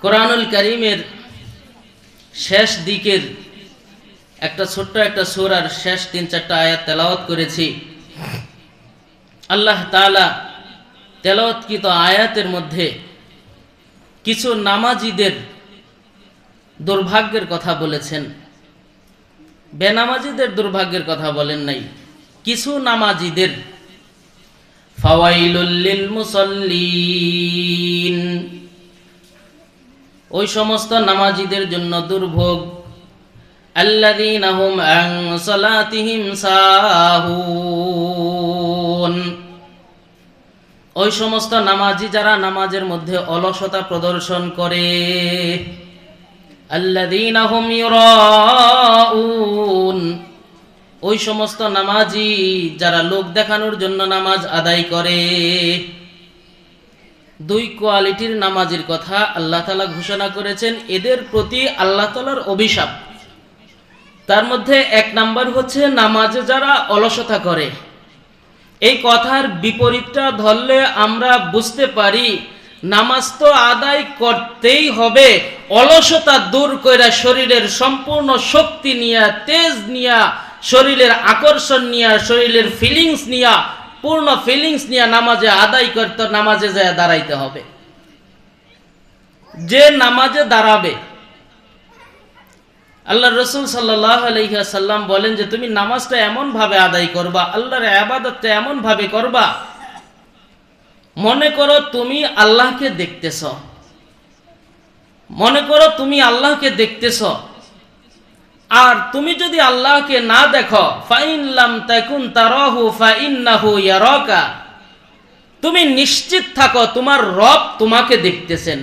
কোরআনুল কারীমের শেষ দিকের একটা ছোট্ট একটা সূরার শেষ ৩-৪টা আয়াত তেলাওয়াত করেছি। আল্লাহ তাআলা তেলাওয়াতকৃত আয়াতের মধ্যে কিছু নামাজীদের দুর্ভাগ্যের কথা বলেছেন, বেনামাজীদের দুর্ভাগ্যের কথা বলেন নাই। কিছু নামাজীদের ফাওয়াইলুল লিল মুসাল্লিন, ওই সমস্ত নামাজীদের জন্য দুর্ভোগ, আল্লাযীনা হুম আন সালাতিহিম সাহুন, ওই সমস্ত নামাজি যারা নামাজের মধ্যে অলসতা প্রদর্শন করে। আল্লাযীনা হুম ইউরাউন, ওই সমস্ত নামাজি যারা লোক দেখানোর জন্য নামাজ আদায় করে। দুই কোয়ালিটির নামাজের কথা আল্লাহ তাআলা ঘোষণা করেছেন, এদের প্রতি আল্লাহ তাআলার অভিশাপ। তার মধ্যে এক নাম্বার হচ্ছে নামাজে যারা অলসতা করে। এই কথার বিপরীতটা ধরলে আমরা বুঝতে পারি নামাজ তো আদায় করতেই হবে, অলসতা দূর করে শরীরের সম্পূর্ণ শক্তি নিয়ে, তেজ নিয়ে, শরীরের আকর্ষণ নিয়ে, শরীরের ফিলিংস নিয়ে, পূর্ণ ফিলিংস নিয়ে নামাজে আদায় করতে, নামাজে যায় দাঁড়াইতে হবে। যে নামাজে দাঁড়াবে, আল্লাহ রসুল সাল্লাল্লাহু আলাইহি ওয়াসাল্লাম বলেন যে তুমি নামাজটা এমন ভাবে আদায় করবা, আল্লাহর ইবাদতটা এমন ভাবে করবা, মনে করো তুমি আল্লাহকে দেখতেছ, মনে করো তুমি আল্লাহকে দেখতেছ। আর তুমি যদি আল্লাহকে না দেখো, ফাইন লাম তাকুন তারাহু ফাইন্নাহু ইয়ারাকা, তুমি নিশ্চিত থাকো তোমার রব তোমাকে দেখতেছেন।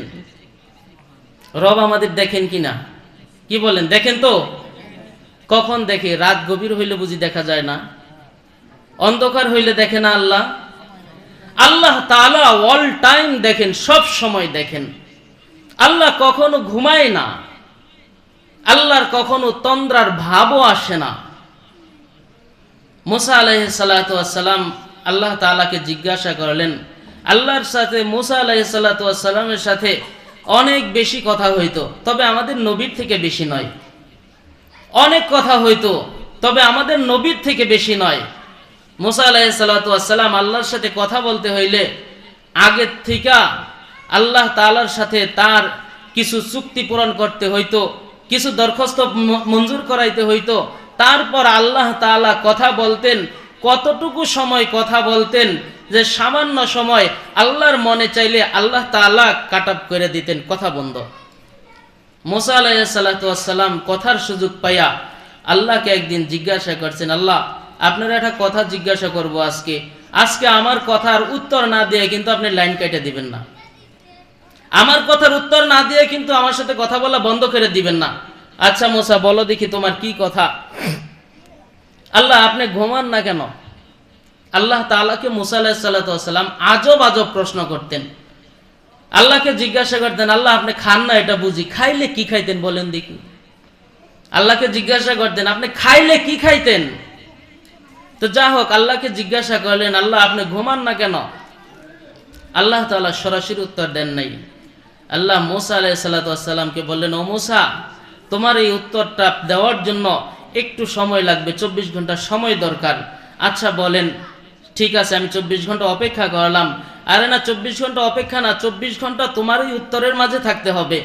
রব আমাদের দেখেন কিনা, কি বলেন? দেখেন তো। কখন দেখে? রাত গভীর হইলে বুঝি দেখা যায় না? অন্ধকার হইলে দেখে না আল্লাহ? আল্লাহ তাআলা অল টাইম দেখেন, সব সময় দেখেন। আল্লাহ কখনো ঘুমায় না, আল্লাহর কখনো তন্দ্রার ভাবও আসে না। মুসা আলাইহিস সালাতু ওয়াস সালাম আল্লাহ তাআলাকে জিজ্ঞাসা করলেন, আল্লাহর সাথে মুসা আলাইহিস সালাতু ওয়াস সালামের সাথে অনেক বেশি কথা হইতো, তবে আমাদের নবীর থেকে বেশি নয়। অনেক কথা হইতো, তবে আমাদের নবীর থেকে বেশি নয়। মুসা আলাইহিস সালাতু ওয়াস সালাম আল্লাহর সাথে কথা বলতে হইলে আগের থেকে আল্লাহ তাআলার সাথে তার কিছু চুক্তি পূরণ করতে হইতো, কিছু দরখাস্ত মঞ্জুর করাইতে হইতো। তারপর আল্লাহ তাআলা কথা বলতেন। কতটুকু সময় কথা বলতেন? যে সামান্য সময় আল্লাহর মনে চাইলে আল্লাহ তাআলা কাটআপ করে দিতেন, কথা বন্ধ। মুসা আলাইহিস সালাতু ওয়াস সালাম কথার সুযোগ পাইয়া আল্লাহকে একদিন জিজ্ঞাসা করছেন, আল্লাহ আপনারা একটা কথা জিজ্ঞাসা করব আজকে, আজকে আমার কথার উত্তর না দিয়ে কিন্তু আপনি লাইন কেটে দিবেন না, আমার কথার উত্তর না দিয়ে কিন্তু আমার সাথে কথা বলা বন্ধ করে দিবেন না। আচ্ছা মুসা বলো দেখি তোমার কি কথা? আল্লাহ আপনি ঘুমান না কেন? আল্লাহ তাআলাকে মুসা আলাইহিস সালাতু ওয়াস সালাম আজব আজব প্রশ্ন করতেন। আল্লাহকে জিজ্ঞাসা করতেন, আল্লাহ আপনি খান না এটা বুঝি, খাইলে কি খাইতেন বলেন দেখি? আল্লাহকে জিজ্ঞাসা করতেন আপনি খাইলে কি খাইতেন? তো যা হোক, আল্লাহকে জিজ্ঞাসা করলেন, আল্লাহ আপনি ঘুমান না কেন? আল্লাহ তাআলা সরাসরি উত্তর দেন নাই। আল্লাহ মুসা আলাইহিস সালাতু ওয়াস সালামকে বললেন, ও মুসা তোমার এই উত্তরটা দেওয়ার জন্য একটু সময় লাগবে, 24 ঘন্টা সময় দরকার। আচ্ছা বলেন, ঠিক আছে আমি 24 ঘন্টা অপেক্ষা করলাম। আরে না, 24 ঘন্টা অপেক্ষা না, 24 ঘন্টা তোমার এই উত্তরের মাঝে থাকতে হবে।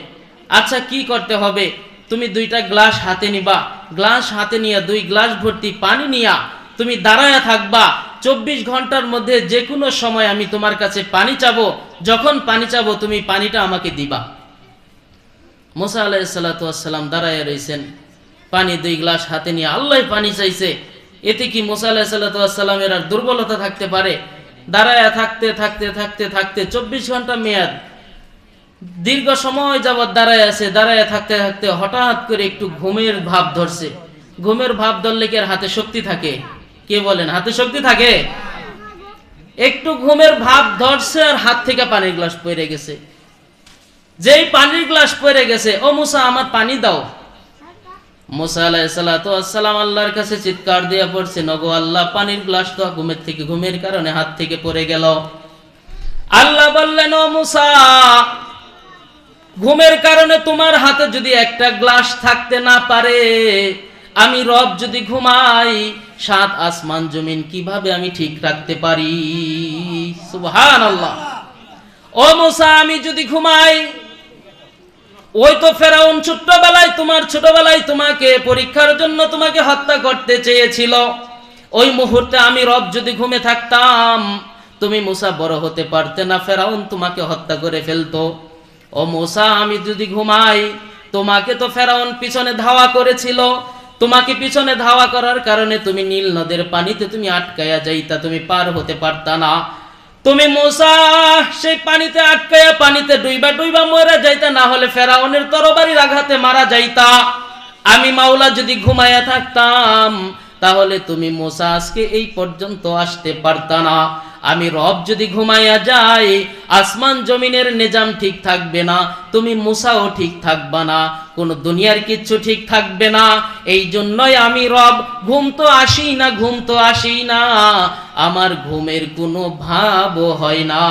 আচ্ছা কি করতে হবে? তুমি 2টা গ্লাস হাতে নিবা, গ্লাস হাতে নিয়ে 2 গ্লাস ভর্তি পানি নিয়া তুমি দাঁড়ায়া থাকবা। 24 ঘন্টার মধ্যে যে কোনো সময় আমি তোমার কাছে পানি চাবো, যখন পানি চাবো তুমি পানিটা আমাকে দিবা। মুসা আলাইহিস সালাতু ওয়াস সালাম দাঁড়ায়া রইছেন, পানি 2 গ্লাস হাতে নিয়ে। আল্লাহ পানি চাইছে, এতে কি মুসা আলাইহিস সালাতু ওয়াস সালামের আর দুর্বলতা থাকতে পারে? দাঁড়ায়া থাকতে থাকতে থাকতে থাকতে 24 ঘন্টা মেয়াদ, দীর্ঘ সময় যাবত দাঁড়ায় আছে। দাঁড়ায় থাকতে থাকতে হঠাৎ করে একটু ঘুমের ভাব ধরছে। ঘুমের ভাব ধরলে কি আর হাতে শক্তি থাকে? কে বলেন, হাতে শক্তি থাকে? একটু ঘুমের ভাব ধরছে আর হাত থেকে পানির গ্লাস পড়ে গেছে। যেই পানির গ্লাস পড়ে গেছে, ও মুসা আমার পানি দাও। মুসা আলাইহিস সালাতু ওয়াস সালাম আল্লাহর কাছে চিৎকার দিয়ে পড়ছেন, ওগো আল্লাহ পানির গ্লাস তো ঘুমের কারণে হাত থেকে পড়ে গেল। আল্লাহ বললেন, ও মুসা ঘুমের কারণে তোমার হাতে যদি একটা গ্লাস থাকতে না পারে, আমি রব যদি ঘুমাই, 7 আসমান জমিন কিভাবে আমি ঠিক রাখতে পারি? সুবহানাল্লাহ। ও মুসা, আমি যদি ঘুমাই, ওই তো ফেরাউন ছোটবেলায় তোমাকে পরীক্ষার জন্য তোমাকে হত্যা করতে চেয়েছিল। ওই মুহূর্তে আমি রব যদি ঘুমে থাকতাম, তুমি মুসা বড় হতে পারতে না, ফেরাউন তোমাকে হত্যা করে ফেলতো। ও মুসা, আমি যদি ঘুমাই, তোমাকে তো ফেরাউন পিছনে ধাওয়া করেছিল, তোমাকে পিছনে ধাওয়া করার কারণে তুমি নীল নদের পানিতে তুমি আটকায়া যাইতা, তুমি পার হতে পারতা না। তুমি মুসা সেই পানিতে আটকায়া পানিতে ডুইবা মরে যাইতা, না হলে ফেরাউনের তরবারির আঘাতে মারা যাইতা। আমি মাওলা যদি ঘুমায়া থাকতাম, তাহলে তুমি মুসা আজকে এই পর্যন্ত আসতে পারতা না। আমি রব যদি ঘুমাইয়া যাই, আসমান জমিনের নিজাম ঠিক থাকবে না, তুমি মুসাও ঠিক থাকবা না, কোন দুনিয়ার কিচ্ছু ঠিক থাকবে না। এই জন্যই আমি রব ঘুম তো আসি না, আমার ঘুমের কোনো ভাবও হয় না।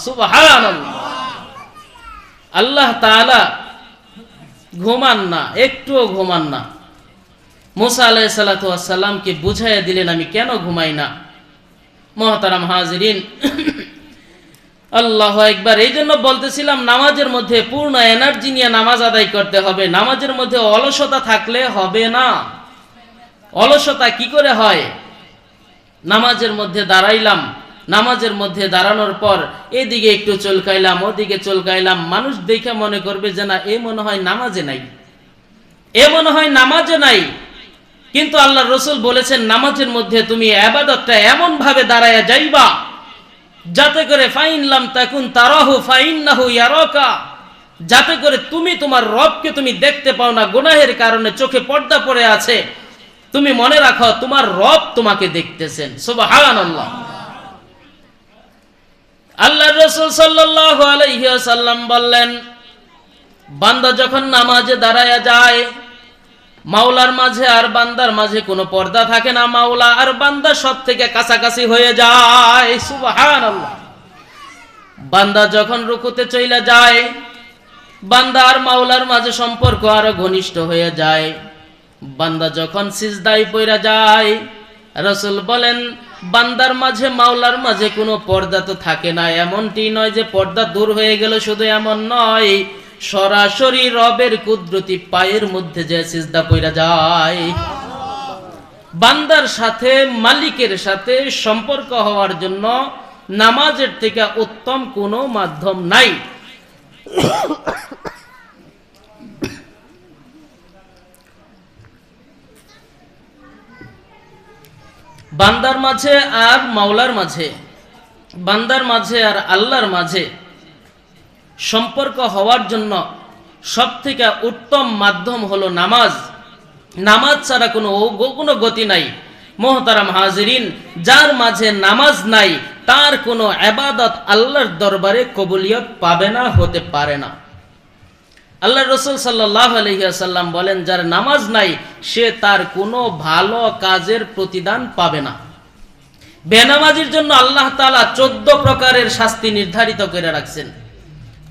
সুবহানাল্লাহ। আল্লাহ তাআলা ঘুমান না, একটুও ঘুমান না। মুসা আলাইহিস সালাতু ওয়াস সালামকে বুঝাইয়া দিলেন আমি কেন ঘুমাই না। মুহতারাম হাজিরিন, আল্লাহু আকবার। এই জন্য বলতেছিলাম, নামাজের মধ্যে পূর্ণ এনার্জি নিয়ে নামাজ আদায় করতে হবে। নামাজের মধ্যে অলসতা থাকলে হবে না। অলসতা কি করে হয়? নামাজের মধ্যে দাঁড়াইলাম, নামাজের মধ্যে দাঁড়ানোর পর এদিকে একটু চলকাইলাম, ওদিকে চলকাইলাম, মানুষ দেখে মনে করবে যে না, এ মনে হয় নামাজে নাই, কিন্তু আল্লাহর রাসূল বলেছেন নামাজের মধ্যে তুমি ইবাদতটা এমন ভাবে দাঁড়ায়া যাইবা যাতে করে ফাইন লাম তাকুন তারাহু ফাইন্নাহু ইয়ারাকা, যাতে করে তুমি তোমার রবকে তুমি দেখতে পাও না, গুনাহের কারণে চোখে পর্দা পড়ে আছে, তুমি মনে রাখো তোমার রব তোমাকে দেখতেছেন। সুবহানাল্লাহ। আল্লাহর রাসূল সাল্লাল্লাহু আলাইহি ওয়াসাল্লাম বললেন, বান্দা যখন নামাজে দাঁড়ায়া যায়, মাওলার মাঝে আর বান্দার মাঝে কোনো পর্দা থাকে না, মাওলা আর বান্দা সব থেকে কাছাকাছি হয়ে যায়। সুবহানাল্লাহ। বান্দা যখন রুকুতে চইলা যায়, বান্দা আর মাওলার মাঝে সম্পর্ক আরো ঘনিষ্ঠ হয়ে যায়। বান্দা যখন সিজদায় পইরা যায়, রাসূল বলেন বান্দার মাঝে মাওলার মাঝে কোনো পর্দা তো থাকে না। এমনটি নয় যে পর্দা দূর হয়ে গেল, শুধু এমন নয়, সরাসরি রবের কুদরতি পায়ের মধ্যে যে সিজদা পইরা যায়। বান্দার সাথে মালিকের সাথে সম্পর্ক হওয়ার জন্য নামাজের থেকে উত্তম কোনো মাধ্যম নাই। বান্দার মাঝে আর মাওলার মাঝে, বান্দার মাঝে আর আল্লাহর মাঝে সম্পর্ক হওয়ার জন্য সবথেকে উত্তম মাধ্যম হলো নামাজ। নামাজ ছাড়া কোনো গতি নাই। মুহতারাম হাজিরিন, যার মাঝে নামাজ নাই তার কোনো ইবাদত আল্লাহর দরবারে কবুলিয়ত পাবে না, হতে পারে না। আল্লাহর রাসূল সাল্লাল্লাহু আলাইহি ওয়াসাল্লাম বলেন, যার নামাজ নাই সে তার কোনো ভালো কাজের প্রতিদান পাবে না। বেনামাজির জন্য আল্লাহ তাআলা 14 প্রকারের শাস্তি নির্ধারিত করে রাখছেন।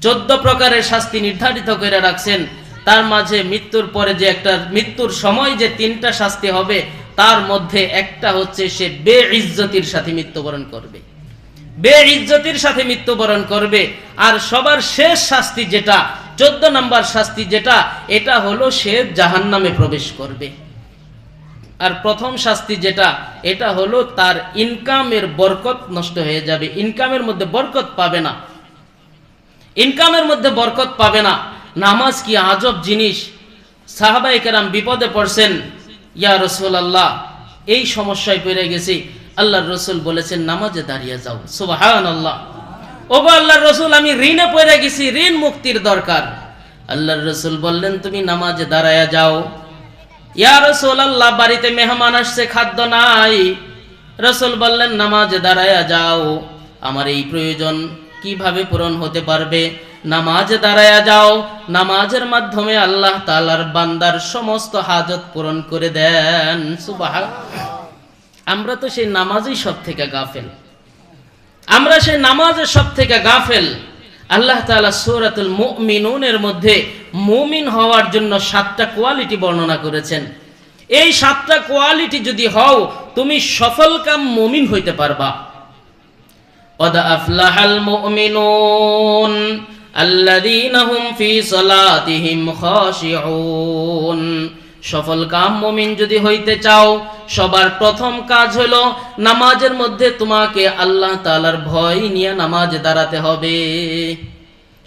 14 প্রকারের শাস্তি নির্ধারিত করে রাখছেন। তার মাঝে মৃত্যুর পরে যে একটা, মৃত্যুর সময় যে 3টা শাস্তি হবে, তার মধ্যে একটা হচ্ছে সে বেইজ্জতির সাথে মৃত্যুবরণ করবে, বেইজ্জতির সাথে মৃত্যুবরণ করবে। আর সবার শেষ শাস্তি যেটা, 14 নম্বর শাস্তি যেটা, এটা হলো সে জাহান্নামে প্রবেশ করবে। আর প্রথম শাস্তি যেটা, এটা হলো তার ইনকামের বরকত নষ্ট হয়ে যাবে, ইনকামের মধ্যে বরকত পাবে না, ইনকামের মধ্যে বরকত পাবে না। নামাজ কি আজব জিনিস! সাহাবায়ে কেরাম বিপদে পড়ছেন, ইয়া রাসূলুল্লাহ এই সমস্যায় পড়ে গেছি। আল্লাহর রাসূল বলেছেন নামাজে দাঁড়িয়ে যাও। সুবহানাল্লাহ। ওগো আল্লাহর রাসূল, আমি ঋণে পড়ে গেছি, ঋণ মুক্তির দরকার। আল্লাহর রাসূল বললেন তুমি নামাজে দাঁড়ায়া যাও। ইয়া রাসূলুল্লাহ, বাড়িতে মেহমান আসছে, খাদ্য নাই। রাসূল বললেন নামাজে দাঁড়ায়া যাও। আমার এই প্রয়োজন কিভাবে পূরণ হতে পারবে? নামাজে দাঁড়ায়া যাও। নামাজের মাধ্যমে আল্লাহ তাআলার বান্দার সমস্ত হাজত পূরণ করে দেন। সুবহানাল্লাহ। আমরা তো সেই নামাজই সব থেকে গাফেল, আমরা সেই নামাজের সব থেকে গাফেল। আল্লাহ তাআলা সূরাতুল মুমিনুনের মধ্যে মুমিন হওয়ার জন্য 7টা কোয়ালিটি বর্ণনা করেছেন। এই 7টা কোয়ালিটি যদি হও তুমি সফলকাম মুমিন হইতে পারবা। قد أفلح المؤمنون الذين هم في صلاتهم خاشعون। সফল কাম মুমিন যদি হইতে চাও সবার প্রথম কাজ হলো নামাজের মধ্যে তোমাকে আল্লাহ তাআলার ভয় নিয়ে নামাজে দাঁড়াতে হবে।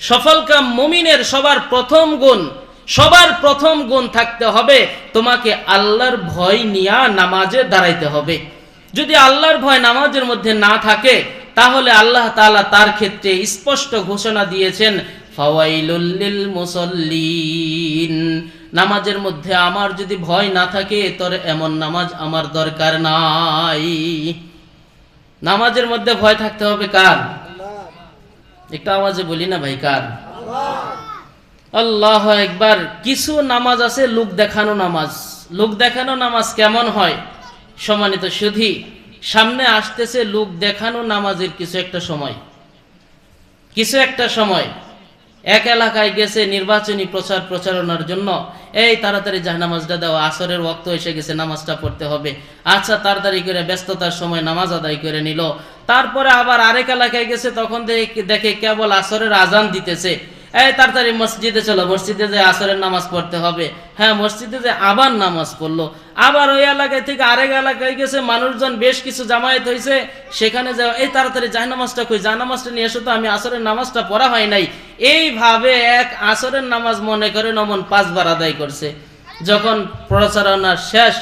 সফল কাম মুমিনের সবার প্রথম গুণ থাকতে হবে তোমাকে আল্লাহর ভয় নিয়ে নামাজে দাঁড়াইতে হবে। যদি আল্লাহর ভয় নামাজের মধ্যে না থাকে তাহলে আল্লাহ তাআলা তার ক্ষেত্রে স্পষ্ট ঘোষণা দিয়েছেন, ফাওয়াইলুল লিল মুসাল্লিন। নামাজের মধ্যে আমার যদি ভয় না থাকে তোর এমন নামাজ আমার দরকার নাই। নামাজের মধ্যে ভয় থাকতে হবে কার? একটু আওয়াজে বলি না ভাই, কার? আল্লাহু আকবার। কিছু নামাজ আছে লোক দেখানো নামাজ। লোক দেখানো নামাজ কেমন হয়? সম্মানিত সুধী, সামনে আসতেছে লোক দেখানো নামাজের কিছু একটা সময় এক এলাকায় গেছে নির্বাচনী প্রচারণার জন্য, এই তাড়াতাড়ি নামাজটা দাও, আসরের ওয়াক্ত এসে গেছে, নামাজটা পড়তে হবে। আচ্ছা, তাড়াতাড়ি করে ব্যস্ততার সময় নামাজ আদায় করে নিল। তারপরে আবার আরেক এলাকায় গেছে, তখন দেখে কেবল আসরের আজান দিতেছে, এই তাড়াতাড়ি মসজিদে চলো, মসজিদে যে আসরের নামাজ পড়তে হবে। হ্যাঁ, মসজিদে যে আবার নামাজ পড়লো। আবার ওই এলাকায় থেকে আরেক এলাকায় গেছে, মানুষজন বেশ কিছু জামায়াত হয়েছে, সেখানে যাও, এই তাড়াতাড়ি জায়নামাজটা কই, জায়নামাজটা নিয়ে এসো তো, আমি আসরের নামাজটা পড়া হয় নাই। এইভাবে এক আসরের নামাজ মনে করে নমন 5 বার আদায় করছে। যখন প্রচারণা শেষ,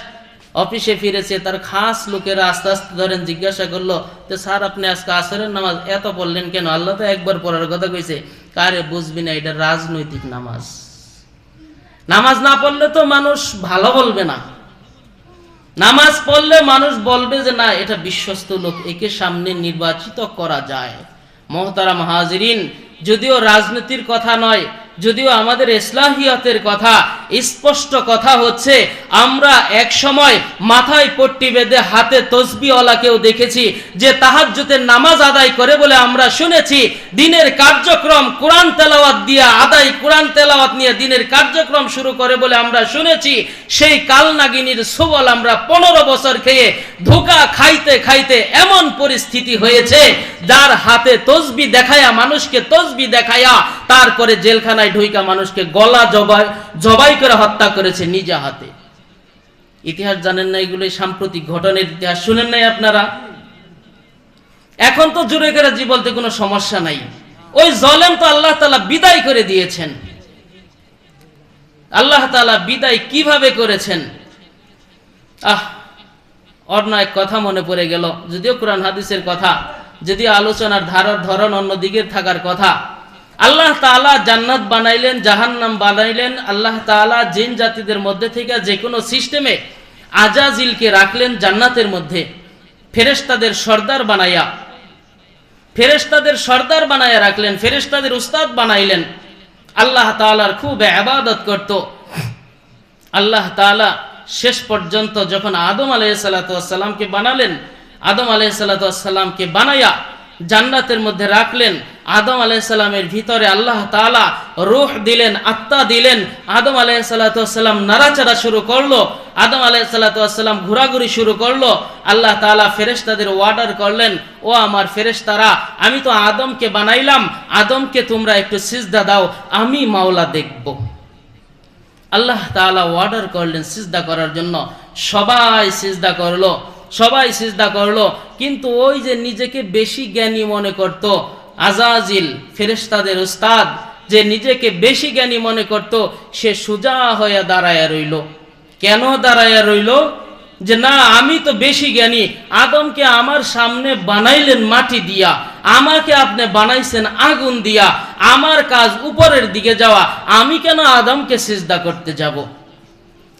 অফিসে ফিরেছে, তার খাস লোকেরা আস্তে আস্তে ধরেন জিজ্ঞাসা করলো, তো স্যার আপনি আজকে আসরের নামাজ এত পড়লেন কেন? আল্লাহ তো একবার পড়ার কথা কইছে। কারে বুঝবি না, এটা রাজনৈতিক নামাজ। নামাজ না পড়লে তো মানুষ ভালো বলবে না, নামাজ পড়লে মানুষ বলবে যে না, এটা বিশ্বস্ত লোক, একে সামনে নির্বাচিত করা যায়। মুহতারাম হাজিরিন, যদিও রাজনীতির কথা নয়, যদিও আমাদের ইসলাহিয়াতের কথা, স্পষ্ট কথা হচ্ছে আমরা এক সময় মাথায় পট্টি বেঁধে হাতে তসবিহওয়ালাকেও দেখেছি যে তাহাজ্জুদের নামাজ আদায় করে বলে আমরা শুনেছি। দিনের কার্যক্রম কোরআন তেলাওয়াত দিয়ে কোরআন তেলাওয়াত নিয়ে দিনের কার্যক্রম শুরু করে বলে আমরা শুনেছি। সেই কালনাগিনীর সুবল আমরা 15 বছর খেয়ে ধোঁকা খাইতে খাইতে এমন পরিস্থিতি হয়েছে, যার হাতে তসবি দেখায়া, মানুষকে তসবি দেখায়া, তারপরে জেলখানায় ঢুইকা মানুষকে গলা জবাই করে হত্যা করেছে নিজে হাতে। ইতিহাস জানেন না, এগুলো সাম্প্রতিক ঘটনার ইতিহাস শুনেন নাই আপনারা? এখন তো জোরে করে জি বলতে কোনো সমস্যা নাই। ওই জলেম তো আল্লাহ তাআলা বিদায় করে দিয়েছেন। আল্লাহ তাআলা বিদায় কিভাবে করেছেন? অন্য এক কথা মনে পড়ে গেল, যদিও কোরআন হাদিসের কথা, যদিও আলোচনার ধরন অন্য দিকে থাকার কথা। আল্লাহ তাআলা জান্নাত বানাইলেন, জাহান্নাম বানাইলেন। আল্লাহ তাআলা জিন জাতিদের মধ্যে থেকে যে কোনো সিস্টেমে আজাজিলকে রাখলেন জান্নাতের মধ্যে, ফেরেশতাদের সর্দার বানায়া রাখলেন, ফেরেশতাদের উস্তাদ বানাইলেন। আল্লাহ তাআলার খুব ইবাদত করত। আল্লাহ তাআলা শেষ পর্যন্ত যখন আদম আলাইহিস সালাতু ওয়াস সালামকে বানালেন, আদম আলাইহিস সালাতু ওয়াস সালামকে বানায়া জান্নাতের মধ্যে রাখলেন। আদম আলাইহিস সালামের ভিতরে আল্লাহ তাআলা রূহ দিলেন, আত্মা দিলেন। আদম আলাইহিস সালাতু ওয়াস সালাম নাড়াচাড়া শুরু করলো, আদম আলাইহিস সালাতু ওয়াস সালাম ঘোরাঘুরি শুরু করলো। আল্লাহ তাআলা ফেরেশতাদের অর্ডার করলেন, ও আমার ফেরেশতারা, আমি তো আদমকে বানাইলাম, আদমকে তোমরা একটু সিজদা দাও, আমি মাওলা দেখব। আল্লাহ তাআলা অর্ডার করলেন সিজদা করার জন্য। সবাই সিজদা করলো, কিন্তু ওই যে নিজেকে বেশি জ্ঞানী মনে করত আজাজিল, ফেরেশতাদের উস্তাদ, যে নিজেকে বেশি জ্ঞানী মনে করত, সে সোজা হয়ে দাঁড়ায়া রইল। কেন দাঁড়ায়া রইল? যে না, আমি তো বেশি জ্ঞানী। আদমকে আমার সামনে বানাইলেন মাটি দিয়া, আমাকে আপনি বানাইছেন আগুন দিয়া, আমার কাজ উপরের দিকে যাওয়া, আমি কেন আদমকে সিজদা করতে যাব?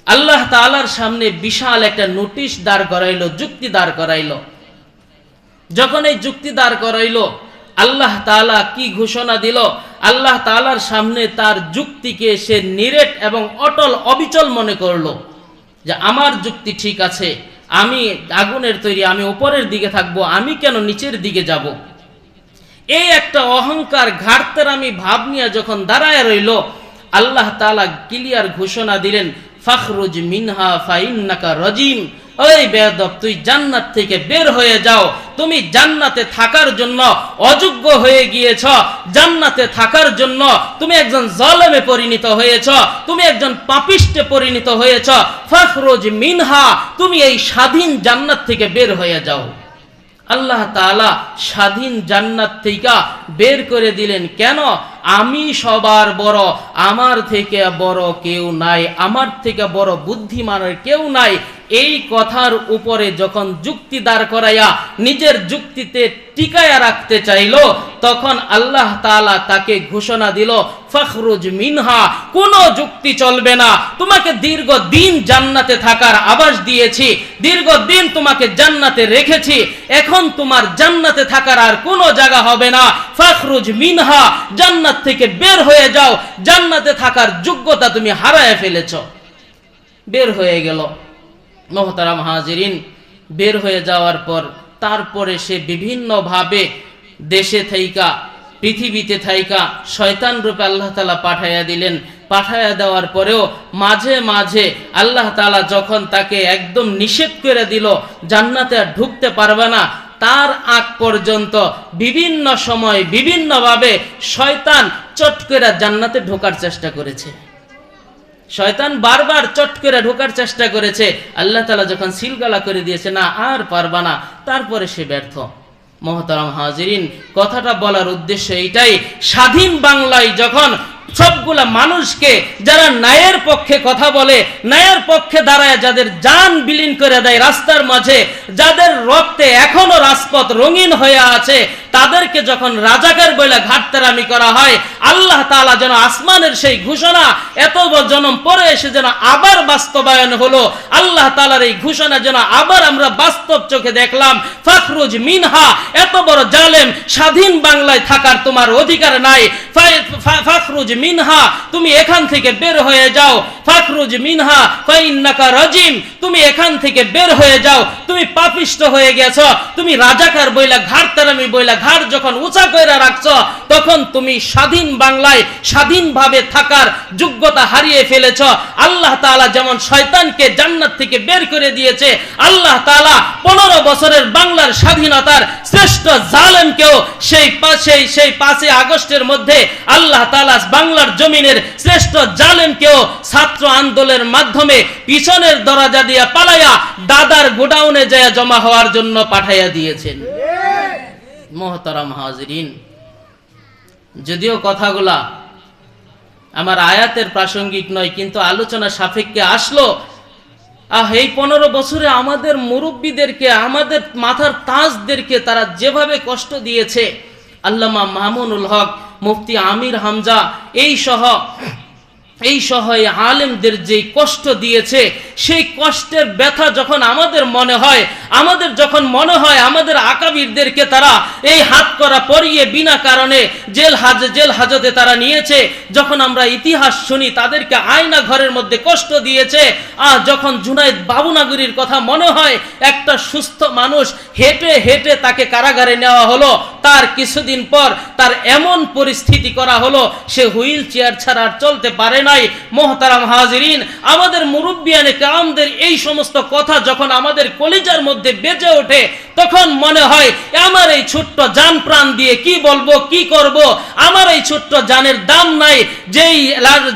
আল্লাহ তাআলার সামনে বিশাল একটা নোটিশ দাঁড় করাইলো, যুক্তি দাঁড় করাইলো। যখন এই যুক্তি দাঁড় করাইলো, আল্লাহ তাআলা কি ঘোষণা দিল? আল্লাহ তাআলার সামনে তার যুক্তিকে সে নিরেট এবং অটল অবিচল মনে করলো যে আমার যুক্তি ঠিক আছে, আমি আগুনের তৈরি, আমি উপরের দিকে থাকবো, আমি কেন নিচের দিকে যাব? এই একটা অহংকার ঘাটতারামি ভাব নিয়ে যখন দাঁড়ায় রইল, আল্লাহ তাআলা ক্লিয়ার ঘোষণা দিলেন, ফাখরুজ মিনহা ফাইন্নাকা রাজিম। ওই বেয়াদব, তুই জান্নাত থেকে বের হয়ে যাও। তুমি জান্নাতে থাকার জন্য অযোগ্য হয়ে গিয়েছ, জান্নাতে থাকার জন্য তুমি একজন জালেমে পরিণত হয়েছ, তুমি একজন পাপিষ্টে পরিণত হয়েছ। ফাখরুজ মিনহা, তুমি এই স্বাধীন জান্নাত থেকে বের হয়ে যাও। আল্লাহ তাআলা স্বাধীন জান্নাত থেকে বের করে দিলেন। কেন? আমি সবার বড়, আমার থেকে বড় কেউ নাই, আমার থেকে বড় বুদ্ধিমানের কেউ নাই। এই কথার উপরে যখন যুক্তি দাঁড় করাইয়া নিজের যুক্তিতে টিকায়া রাখতে চাইল, তখন আল্লাহ তাআলা তাকে ঘোষণা দিল, ফাখরুজ মিনহা। কোনো যুক্তি চলবে না। তোমাকে দীর্ঘদিন জান্নাতে থাকার আবাস দিয়েছি, দীর্ঘদিন তোমাকে জান্নাতে রেখেছি, এখন তোমার জান্নাতে থাকার আর কোনো জায়গা হবে না। ফাখরুজ মিনহা, জান্নাত থেকে বের হয়ে যাও, জান্নাতে থাকার যোগ্যতা তুমি হারায় ফেলেছ। বের হয়ে গেল। মুহতারাম হাজিরিন, বের হয়ে যাওয়ার পর তারপরে সে বিভিন্নভাবে দেশে থাইকা, পৃথিবীতে থাইকা শয়তান রূপে আল্লাহ তাআলা পাঠাইয়া দিলেন। পাঠাইয়া দেওয়ার পরেও মাঝে মাঝে আল্লাহ তাআলা যখন তাকে একদম নিষেধ করে দিল, জান্নাতে আর ঢুকতে পারবে না, তার আগ পর্যন্ত বিভিন্ন সময় বিভিন্নভাবে শয়তান চট করে জান্নাতে ঢোকার চেষ্টা করেছে। শয়তান বারবার চট করে ঢোকার চেষ্টা করেছে। আল্লাহ তাআলা যখন সিলগালা করে দিয়েছে, না আর পারবা না, তারপরে সে ব্যর্থ। মুহতারাম হাজিরিন, কথাটা বলার উদ্দেশ্য এইটাই, স্বাধীন বাংলায় যখন সবগুলা মানুষকে যারা ন্যায়ের পক্ষে কথা বলে, ন্যায়ের পক্ষে দাঁড়ায় যাদের জান বিলীন করে দেয় রাস্তার মাঝে, যাদের রক্তে এখনো রাজপথ রঙিন হয়ে আছে, তাদেরকে যখন রাজাকার বলে ঘাটতারামি করা হয়, আল্লাহ তাআলা যেন আসমানের সেই ঘোষণা এত জন্ম পরে এসে যেন আবার বাস্তবায়ন হলো। আল্লাহ তাআলার এই ঘোষণা যেন আবার আমরা বাস্তব চোখে দেখলাম। ফাখরুজ মিনহা, এত বড় জালেম, স্বাধীন বাংলায় থাকার তোমার অধিকার নাই। ফাখরুজ মিনহা, তুমি এখান থেকে বের হয়ে যাও। ফাখরুজ মিনহা ফাইন্নাকা রাজিম, তুমি এখান থেকে বের হয়ে যাও, তুমি পাপিষ্ট হয়ে গেছো, তুমি রাজাকার বইলা ঘাড়তারামি বইলা ঘাড় যখন উঁচা কইরা রাখছো, তখন তুমি স্বাধীন বাংলায় স্বাধীনভাবে থাকার যোগ্যতা হারিয়ে ফেলেছ। আল্লাহ তাআলা যেমন শয়তানকে জান্নাত থেকে বের করে দিয়েছে, আল্লাহ তাআলা 15 বছরের বাংলার স্বাধীনতার শ্রেষ্ঠ জালেমকেও সেই 5 আগস্টের মধ্যে আল্লাহ তাআলা বাংলার জমিনের শ্রেষ্ঠ জালেমকেও ছাত্র আন্দোলনের মাধ্যমে পিছনের দরজা দিয়ে পালাইয়া দাদার গোডাউনে যায় জমা হওয়ার জন্য পাঠাইয়া দিয়েছেন। মুহতারাম হাজিরিন, যদিও কথাগুলা আমার আয়াতের প্রাসঙ্গিক নয়, কিন্তু আলোচনা সাপেক্ষে আসলো। এই 15 বছরে আমাদের মুরব্বীদেরকে, আমাদের মাথার তাজদেরকে তারা যেভাবে কষ্ট দিয়েছে, আল্লামা মামুনুল হক, মুফতি আমির হামজা, এই সহ আলেমদের যে কষ্ট দিয়েছে, সেই কষ্টের ব্যথা যখন আমাদের মনে হয়, আমাদের আকাবিরদেরকে তারা এই হাত করা পরিয়ে বিনা কারণে জেল হাজতে তারা নিয়েছে, যখন আমরা ইতিহাস শুনি তাদেরকে আয়না ঘরের মধ্যে কষ্ট দিয়েছে, যখন জুনায়েদ বাবুনাগরীর কথা মনে হয়, একটা সুস্থ মানুষ হেঁটে হেঁটে তাকে কারাগারে নেওয়া হলো, তার কিছুদিন পর তার এমন পরিস্থিতি করা হলো সে হুইল চেয়ার ছাড়া আর চলতে পারে নাই। মুহতারাম হাজিরিন, আমাদের মুরব্বিয়ানে কেরামদের এই সমস্ত কথা যখন আমাদের কলিজার মধ্যে বেজে ওঠে, তখন মনে হয় আমার এই ছোট্ট জান প্রাণ দিয়ে কি বলবো, কি করব, আমার এই ছোট্ট জানের দাম নাই।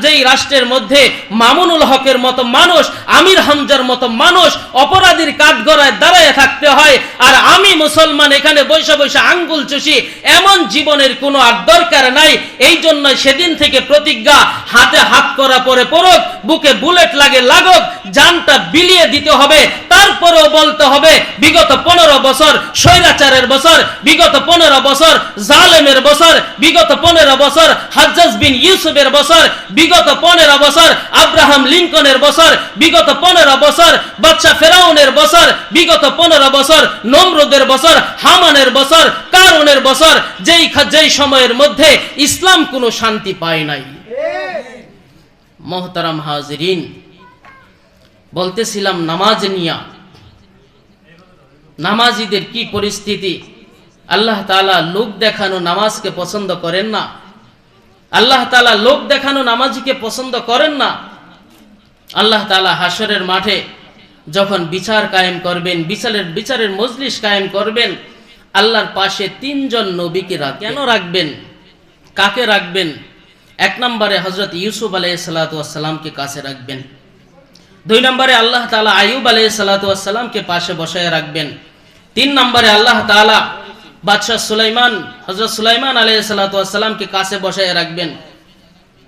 যেই রাষ্ট্রের মধ্যে মামুনুল হকের মতো মানুষ, আমির হামজার মতো মানুষ অপরাধীর কাঠগড়ায় দাঁড়ায় থাকতে হয়, আর আমি মুসলমান এখানে বৈশা বৈশা আঙ্গুল চুষি, এমন জীবনের কোনো আর দরকার নাই। এই জন্য সেদিন থেকে প্রতিজ্ঞা, হাতে হাত করা পরে পড়ুক, বুকে বুলেট লাগে লাগুক, জানটা বিলিয়ে দিতে হবে। তারপরেও বলতে হবে বিগত 15 বছর স্বৈরাচারের বছর, বিগত 15 বছর জালেমের বছর, বিগত 15 বছর হাজ্জাজ বিন ইউসুফের বছর, বিগত 15 বছর আব্রাহাম লিঙ্কনের বছর, বিগত 15 বছর বাদশা ফেরাউনের বছর, বিগত 15 বছর নমরুদের বছর, হামানের বছর, কারুনের বছর, যেই সময়ের মধ্যে ইসলাম কোনো শান্তি পায় নাই। মুহতারাম হাজিরিন, বলতেছিলাম নামাজ নিয়া, নামাজিদের কি পরিস্থিতি। আল্লাহ তাআলা লোক দেখানো নামাজকে পছন্দ করেন না। আল্লাহ তাআলা লোক দেখানো নামাজিকে পছন্দ করেন না। আল্লাহ তাআলা হাসরের মাঠে যখন বিচার কায়েম করবেন, বিচারের মজলিস কায়েম করবেন, আল্লাহর পাশে তিনজন নবীকে কেন রাখবেন, কাকে রাখবেন? এক নম্বরে হযরত ইউসুফ আলাইহিস সালাতু ওয়াস সালামকে কাছে রাখবেন। দুই নম্বরে আল্লাহ তাআলা আইয়ুব আলাইহিস সালাতু ওয়াস সালামকে পাশে বসায় রাখবেন। তিন নম্বরে আল্লাহ তাআলা বাদশাহ সুলাইমান, হযরত সুলাইমান আলাইহিস সালাতু ওয়াস সালামকে কাছে বসায় রাখবেন।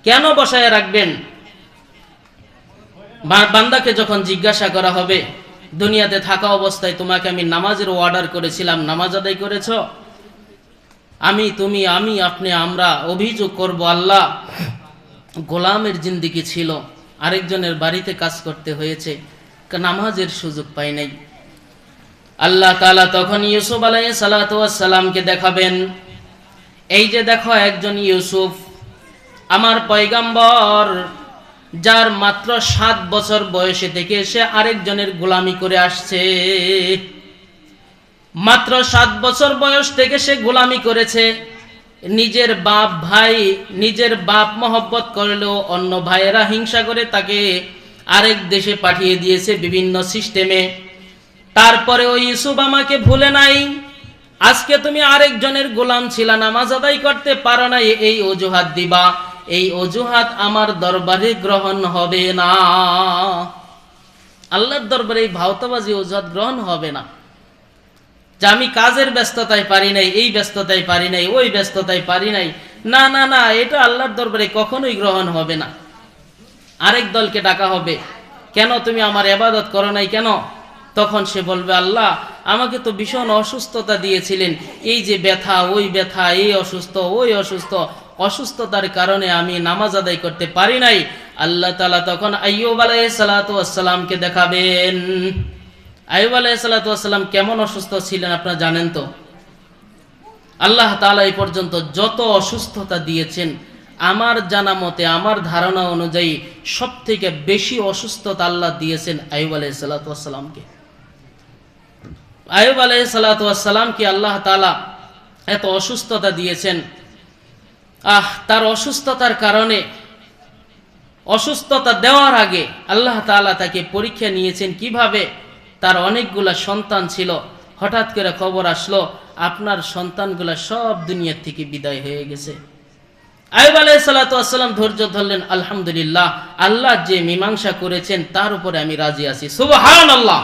কেন বসায় রাখবেন? বান্দাকে যখন জিজ্ঞাসা করা হবে, দুনিয়াতে থাকা অবস্থায় তোমাকে আমি নামাজের অর্ডার করেছিলাম, নামাজ আদায় করেছ? তুমি, আপনি, আমরা অভিযোগ করব, আল্লাহ গোলামের জিন্দেগি ছিল, আরেকজনের বাড়িতে কাজ করতে হয়েছে, নামাজের সুযোগ পাই নাই। আল্লাহ তাআলা তখন ইউসুফ আলাইহিস সালাতু ওয়াস সালামকে দেখাবেন, এই যে দেখো একজন ইউসুফ, আমার পয়গম্বর, যার মাত্র 7 বছর বয়সে থেকে সে আরেকজনের গোলামি করে আসছে। মাত্র 7 বছর বয়স থেকে সে গোলামি করেছে। নিজের বাপ ভাই, নিজের বাপ মহব্বত করলেও অন্য ভাইয়েরা হিংসা করে তাকে আরেক দেশে পাঠিয়ে দিয়েছে বিভিন্ন সিস্টেমে। তারপরে ওই ইউসুফ আমাকে ভুলে নাই। আজকে তুমি আরেকজনের গোলাম ছিলা, নামাজ আদায় করতে পারো না, এই অজুহাত দিবা, এই অজুহাত আমার দরবারে গ্রহণ হবে না। আল্লাহর দরবারে এই ভাওতাবাজি অজুহাত গ্রহণ হবে না, যে আমি কাজের ব্যস্ততায় পারি নাই, এই ব্যস্ততায় পারি নাই, ওই ব্যস্ততায় পারি নাই। না না না, এটা আল্লাহর দরবারে কখনোই গ্রহণ হবে না। আরেক দলকে ডাকা হবে, কেন তুমি আমার ইবাদত করো নাই কেন? তখন সে বলবে, আল্লাহ আমাকে তো ভীষণ অসুস্থতা দিয়েছিলেন, এই যে ব্যথা, ওই ব্যথা, এই অসুস্থ, ওই অসুস্থ, অসুস্থতার কারণে আমি নামাজ আদায় করতে পারি নাই। আল্লাহ তাআলা তখন আইয়ুব আলাইহিস সালাতু ওয়াস সালামকে দেখাবেন। আইয়ুব আলাইহিস সালাতু ওয়াস সালাম কেমন অসুস্থ ছিলেন আপনারা জানেন তো? আল্লাহ তাআলা এই পর্যন্ত যত অসুস্থতা দিয়েছেন, আমার জানা মতে, আমার ধারণা অনুযায়ী সবথেকে বেশি অসুস্থতা আল্লাহ দিয়েছেন আইয়ুব আলাইহিস সালাতু ওয়াস সালামকে। আইয়ুব আলাইহিস সালাতু ওয়াস সালামকে আল্লাহ তাআলা এত অসুস্থতা দিয়েছেন। তার অসুস্থতার কারণে, অসুস্থতা দেওয়ার আগে আল্লাহ তাআলা তাকে পরীক্ষা নিয়েছেন। কিভাবে? তার অনেকগুলা সন্তান ছিল, হঠাৎ করে খবর আসলো আপনার সন্তানগুলা সব দুনিয়া থেকে বিদায় হয়ে গেছে। আইয়ুব আলাইহিস সালাতু ওয়াস সালাম ধৈর্য ধরলেন, আলহামদুলিল্লাহ, আল্লাহ যে মীমাংসা করেছেন তার উপরে আমি রাজি আছি, সুবহানাল্লাহ।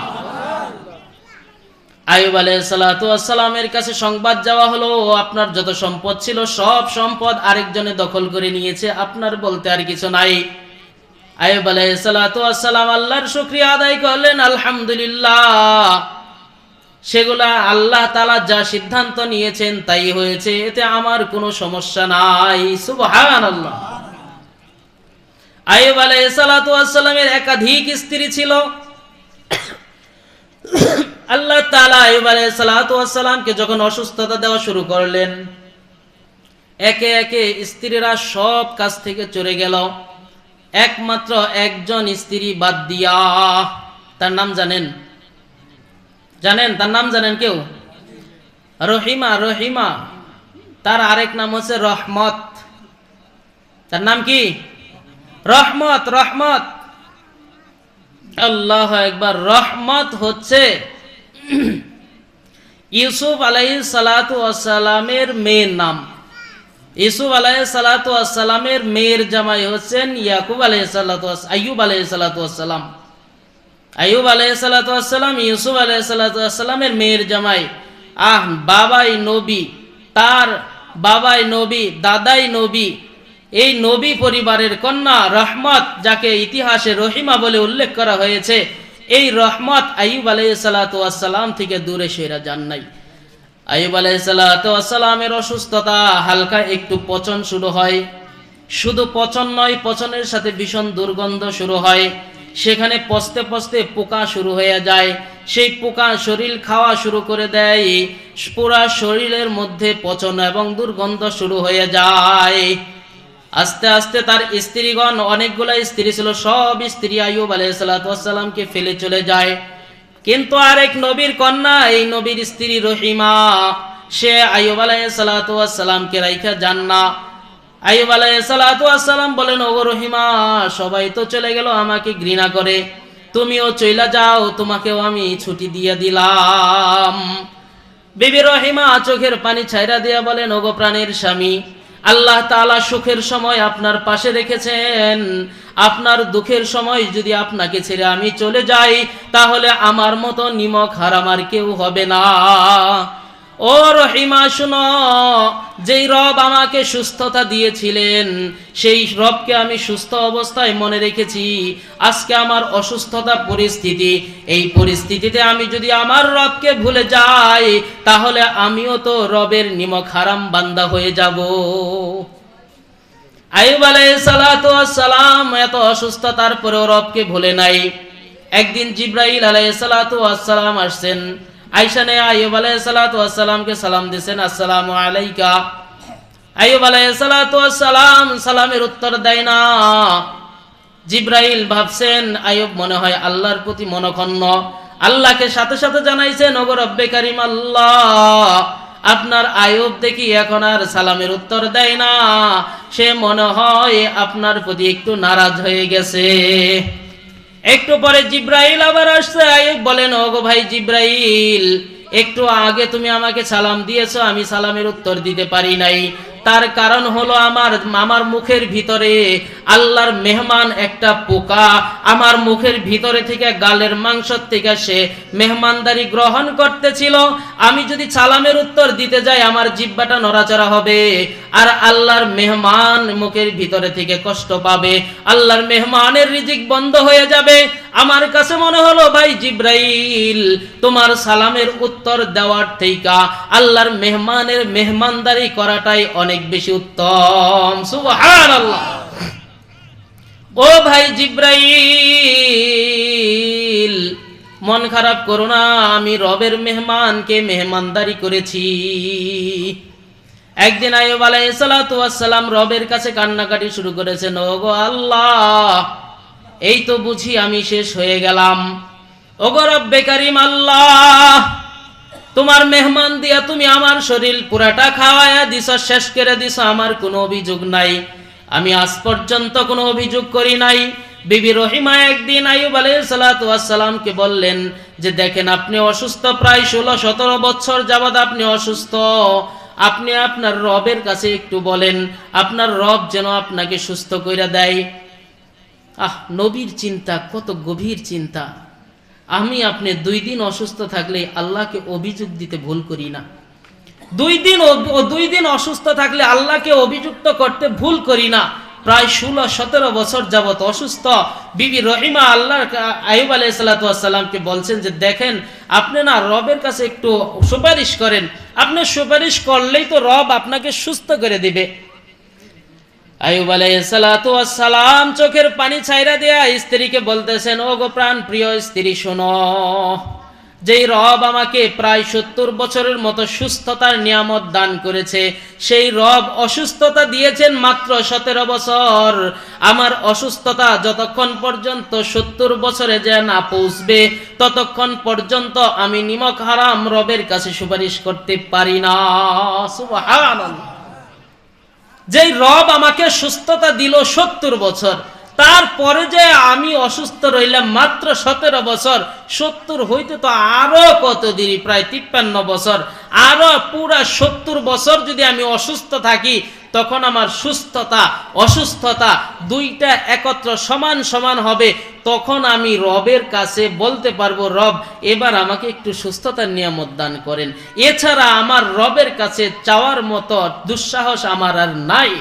আইয়ুব আলাইহিস সালাতু ওয়াস সালামের কাছে সংবাদ যাওয়া হলো, আপনার যত সম্পদ ছিল সব সম্পদ আরেকজনে দখল করে নিয়েছে, আপনার বলতে আর কিছু নাই। আইয়ুব আলাইহিস সালাতু ওয়াস সালাম আল্লাহর শুকরিয়া আদায় করলেন, আলহামদুলিল্লাহ, সেগুলা আল্লাহ তাআলা যা সিদ্ধান্ত নিয়েছেন তাই হয়েছে, এতে আমার কোনো সমস্যা নাই, সুবহানাল্লাহ। আইয়ুব আলাইহিস সালাতু ওয়াস সালামের একাধিক স্ত্রী ছিল। আল্লাহ তাআলা আইয়ুব আলাইহিস সালাতু ওয়াস সালামকে যখন অসুস্থতা দেওয়া শুরু করলেন, একে একে স্ত্রীরা সব কাজ থেকে চলে গেল, একমাত্র একজন স্ত্রী বাদ দিয়া। তার নাম জানেন? তার নাম জানেন কেউ? রহিমা। রহিমা, তার আরেক নাম হচ্ছে রহমত। তার নাম কি? রহমত। রহমত, আল্লাহু আকবার। রহমত হচ্ছে ইউসুফ আলাইহিস সালাতু ওয়াস সালামের মেয়ের নাম। ইউসুফ আলাইহিস সালাতু ওয়াস সালামের মেয়ের জামাই হচ্ছেন ইয়াকুব আলাইহিস সালাতু ওয়াস আইয়ুব আলাইহিস সালাতু ওয়াস সালাম। আইয়ুব আলাইহিস সালাতু ওয়াস সালাম ইউসুফ আলাইহিস সালাতু ওয়াস সালামের মেয়ের জামাই। বাবাই নবী, তার বাবাই নবী, দাদাই নবী। এই নবী পরিবারের কন্যা রহমত, যাকে ইতিহাসে রহিমা বলে উল্লেখ করা হয়েছে, এই রহমত আইয়ুব আলাইহিস সালাতু ওয়াস সালাম থেকে দূরে সরে যান নাই। আইয়ুব আলাইহিস সালাতু ওয়াস সালামের অসুস্থতা, হালকা একটু পচন শুরু হয়। শুধু পচন নয়, পচনের সাথে ভীষণ দুর্গন্ধ শুরু হয়। সেখানে পচতে পচতে পোকা শুরু হয়ে যায়। সেই পোকা শরীর খাওয়া শুরু করে দেয়, পুরা শরীরের মধ্যে পচন এবং দুর্গন্ধ শুরু হয়ে যায়। আস্তে আস্তে তার স্ত্রীগণ, অনেকগুলা স্ত্রী ছিল, সব স্ত্রী আইয়ুব আলাইহিস সালাতু ওয়াস সালামকে ফেলে চলে যায়। কিন্তু আরেক নবীর কন্যা, এই নবীর স্ত্রী রহিমা, সে আইয়ুব আলাইহিস সালাতু ওয়াস সালামকে রাইখা যান না। আইয়ুব আলাইহিস সালাতু ওয়াস সালাম বলেন, ওগো রহিমা, সবাই তো চলে গেল, আমাকে ঘৃণা করে, তুমিও চইলা যাও, তোমাকেও আমি ছুটি দিয়ে দিলাম। বিবি রহিমা চোখের পানি ছাইরা দিয়া বলেন, ওগো প্রাণের স্বামী, আল্লাহ তাআলা সুখের সময় আপনার পাশে রেখেছেন, আপনার দুঃখের সময় যদি আপনাকে ছেড়ে আমি চলে যাই, তাহলে আমার মতো নিমক হারাম আর কেউ হবে না। ও রহিমা শুনো, যেই রব আমাকে সুস্থতা দিয়েছিলেন, সেই রবকে আমি সুস্থ অবস্থায় মনে রেখেছি। আজকে আমার অসুস্থতা পরিস্থিতি, এই পরিস্থিতিতে আমি যদি আমার রবকে ভুলে যাই, তাহলে আমিও তো রবের নিমক হারাম বান্দা হয়ে যাব। আইয়ুব আলাইহিস সালাতু ওয়াস সালাম এত অসুস্থতার পরেও রবকে ভুলে নাই। একদিন জিবরাইল আলাইহিস সালাতু ওয়াস সালাম আসছেন, আয়েশা আইয়ুব আলাইহিস সালাতু ওয়াস সালামকে সালাম দিয়েছেন, আসসালামু আলাইকা। আইয়ুব আলাইহিস সালাতু ওয়াস সালাম সালামের উত্তর দেয় না। জিবরাইল ভাবছেন আইয়ুব মনে হয় আল্লাহর প্রতি মনক্ষুণ্ণ, আল্লাহকে সাথে সাথে জানাইছেন, ওগো রব্বে কারীম আল্লাহ, আপনার আইয়ুব দেখি এখন আর সালামের উত্তর দেয় না, সে মনে হয় আপনার প্রতি একটু নারাজ হয়ে গেছে। একটু পরে জিবরাইল আবার আসছে। আইয়ুব বলেন, ওগো ভাই জিবরাইল, একটু আগে তুমি আমাকে সালাম দিয়েছো, আমি সালামের উত্তর দিতে পারি নাই। তার কারণ হলো আমার মুখের ভিতরে আল্লাহর মেহমান একটা পোকা আমার মুখের ভিতরে থেকে গালের মাংস থেকে সে মেহমানদারি গ্রহণ করতেছিল। আমি যদি সালামের উত্তর দিতে যাই, আমার জিহ্বাটা নড়াচড়া হবে, আর আল্লাহর মেহমান মুখের ভিতরে থেকে কষ্ট পাবে, আল্লাহর মেহমানের রিজিক বন্ধ হয়ে যাবে। আমার কাছে মনে হলো ভাই জিবরাইল, তোমার সালামের উত্তর দেওয়ার থেকে আল্লাহর মেহমানের মেহমানদারি করাটাই অনেক বেশি উত্তম। সুবহানাল্লাহ। ও ভাই জিবরাইল, মন খারাপ করো না, আমি রবের মেহমানকে মেহমানদারি করেছি। একদিন আইয়ুব আলাইহিস সালাতু ওয়াস সালাম রবের কাছে কান্নাকাটি শুরু করেছেন, ওগো আল্লাহ, এই তো বুঝি আমি শেষ হয়ে গেলাম। ওগো রব্বে কারীম আল্লাহ, তোমার মেহমান দিয়া তুমি আমার শরীর পুরাটা খাওয়ায়া দিছ, শেষ করে দিছ, আমার কোনো অভিযোগ নাই, আমি আজ পর্যন্ত কোনো অভিযোগ করি নাই। বিবি রহিমা একদিন আইয়ুব আলাইহিস সালাতু ওয়াস সালামকে বললেন যে, দেখেন আপনি অসুস্থ, প্রায় 16-17 বছর যাবৎ আপনি অসুস্থ, আপনি আপনার রবের কাছে একটু বলেন, আপনার রব যেন আপনাকে সুস্থ কইরা দেয়। নবীর চিন্তা কত গভীর চিন্তা। আমি আপনি 2 দিন অসুস্থ থাকলে আল্লাহকে অভিযোগ দিতে ভুল করি না, 2 দিন অসুস্থ থাকলে আল্লাহকে অভিযুক্ত করতে ভুল করি না। প্রায় 16-17 বছর যাবত অসুস্থ বিবি রহিমা আইয়ুব আলাইহিস সালাতু ওয়াস সালামকে বলছেন যে, দেখেন আপনি না রবের কাছে একটু সুপারিশ করেন, আপনি সুপারিশ করলেই তো রব আপনাকে সুস্থ করে দিবে। আইয়ুব আলাইহিস সালাতু ওয়াস সালাম চোখের পানি ছাইরা দিয়া স্ত্রীকে বলতেছেন, ওগো প্রাণ প্রিয় স্ত্রী, শোনো, যেই রব আমাকে প্রায় 70 বছরের মতো সুস্থতার নিয়ামত দান করেছে, সেই রব অসুস্থতা দিয়েছেন মাত্র 17 বছর। আমার অসুস্থতা যতক্ষণ পর্যন্ত 70 বছরে যে না পৌঁছবে, ততক্ষণ পর্যন্ত আমি নিমক হারাম রবের কাছে সুপারিশ করতে পারি না। সুবহানাল্লাহ। যেই রব আমাকে সুস্থতা দিল 70 বছর, তারপরে যে আমি অসুস্থ রইলাম মাত্র 17 বছর, 70 হইতে তো আরো কত দেরি, প্রায় 53 বছর, আরো পুরা 70 বছর যদি আমি অসুস্থ থাকি, তখন আমার সুস্থতা অসুস্থতা দুইটা একত্র সমান সমান হবে। তখন আমি রবের কাছে বলতে পারবো, রব এবার আমাকে একটু সুস্থতার নিয়ামত দান করেন। এছাড়া আমার রবের কাছে চাওয়ার মতো দুঃসাহস আমার আর নাই।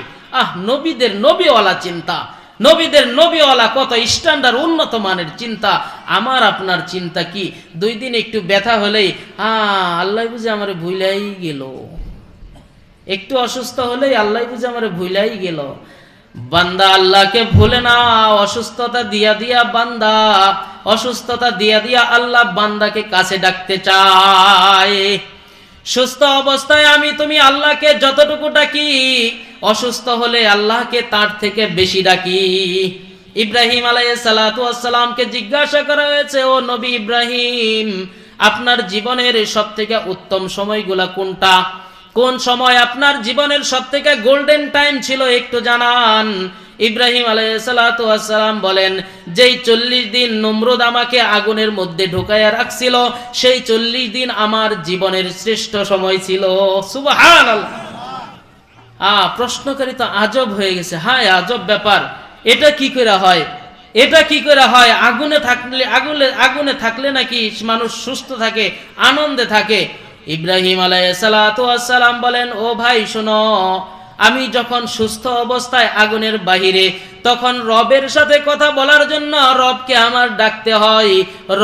নবীদের নবীওয়ালা চিন্তা, নবীদের নবীওয়ালা কত স্ট্যান্ডার্ড উন্নত মানের চিন্তা। আমার আপনার চিন্তা কি? 2 দিন একটু ব্যথা হলেই আল্লাহ বুঝে আমারে ভুলাই গেল, একটু অসুস্থ হলেই আল্লাহ বুঝে আমারে ভুলাই গেল। বান্দা আল্লাহকে ভুলে না, অসুস্থতা দিয়া দিয়া বান্দা, অসুস্থতা দিয়া দিয়া আল্লাহ বান্দাকে কাছে ডাকতে চায়। সুস্থ অবস্থায় তুমি আল্লাহকে যতটুকু ডাকি, অসুস্থ হলে আল্লাহকে তার থেকে বেশি ডাকি। ইব্রাহিম আলাইহিস সালাতু ওয়াস সালামকে জিজ্ঞাসা করা হয়েছে, ও নবী ইব্রাহিম, আপনার জীবনের সবথেকে উত্তম সময়গুলা কোনটা, কোন সময় আপনার জীবনের সবথেকে গোল্ডেন টাইম ছিল একটু জানান। ইব্রাহিম আলাইহিস সালাতু ওয়াস সালাম বলেন, যেই 40 দিন নমরুদ আমাকে আগুনের মধ্যে ঢুকাইয়া রাখছিল, সেই 40 দিন আমার জীবনের শ্রেষ্ঠ সময় ছিল। সুবহানাল্লাহ। প্রশ্নকারী তো আজব হয়ে গেছে। হায় আজব ব্যাপার, এটা কি করে হয়, এটা কি করে হয়? আগুনে থাকলে নাকি মানুষ সুস্থ থাকে, আনন্দে থাকে? ইব্রাহিম আলাইহিস সালাতু ওয়াস সালাম বলেন, ও ভাই শোনো, আমি যখন সুস্থ অবস্থায় আগুনের বাহিরে, তখন রবের সাথে কথা বলার জন্য রবকে আমার ডাকতে হয়।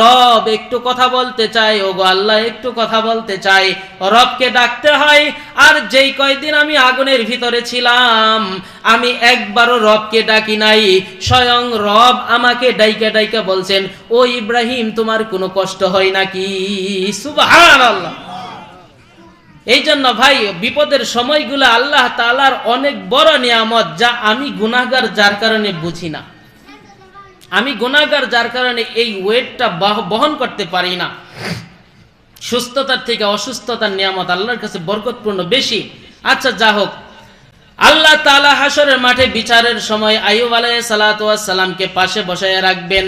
রব একটু কথা বলতে চাই, ওগো আল্লাহ একটু কথা বলতে চাই, রবকে ডাকতে হয়। আর যেই কয়দিন আমি আগুনের ভিতরে ছিলাম, আমি একবারও রবকে ডাকি নাই। স্বয়ং রব আমাকে ডাইকা ডাইকা বলছেন, ও ইব্রাহিম, তোমার কোনো কষ্ট হয় নাকি? সুবহানাল্লাহ। এই জন্য ভাই, বিপদের সময়গুলো আল্লাহ তাআলার অনেক বড় নিয়ামত, যা আমি গুনাহগার যার কারণে বুঝি না। আমি গুনাহগার যার কারণে এই ওয়েটটা বহন করতে পারি না। সুস্থতার থেকে অসুস্থতার নিয়ামত আল্লাহর কাছে বরকতপূর্ণ বেশি। আচ্ছা, যা হোক, আল্লাহ তাআলা হাসরের মাঠে বিচারের সময় আইয়ুব আলাইহিস সালাতু ওয়াস সালামকে পাশে বসায় রাখবেন।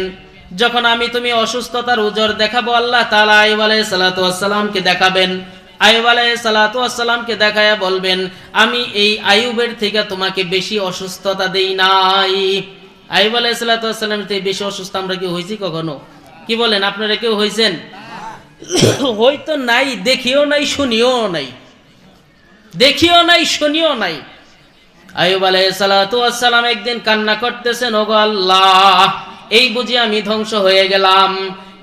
যখন তুমি অসুস্থতার উজর দেখাবো, আল্লাহ তাআলা আইয়ুব আলাইহিস সালাতু ওয়াস সালামকে দেখাবেন। আইয়ুব আলাইহিস সালাতু ওয়াস সালামকে দেখায়া বলবেন, আমি এই আইয়ুবের থেকে তোমাকে বেশি অসুস্থতা দেই নাই। আইয়ুব আলাইহিস সালাতু ওয়াস সালামের থেকে বেশি অসুস্থ আমরা কি হইছি কখনো? কি বলেন, আপনারা কেউ হইছেন? হয়তো নাই, দেখিও নাই, শুনিও নাই, দেখিও নাই, শুনিও নাই। আইয়ুব আলাইহিস সালাতু ওয়াস সালাম একদিন কান্না করতেছেন, ওগো আল্লাহ, এই বুঝি আমি ধ্বংস হয়ে গেলাম?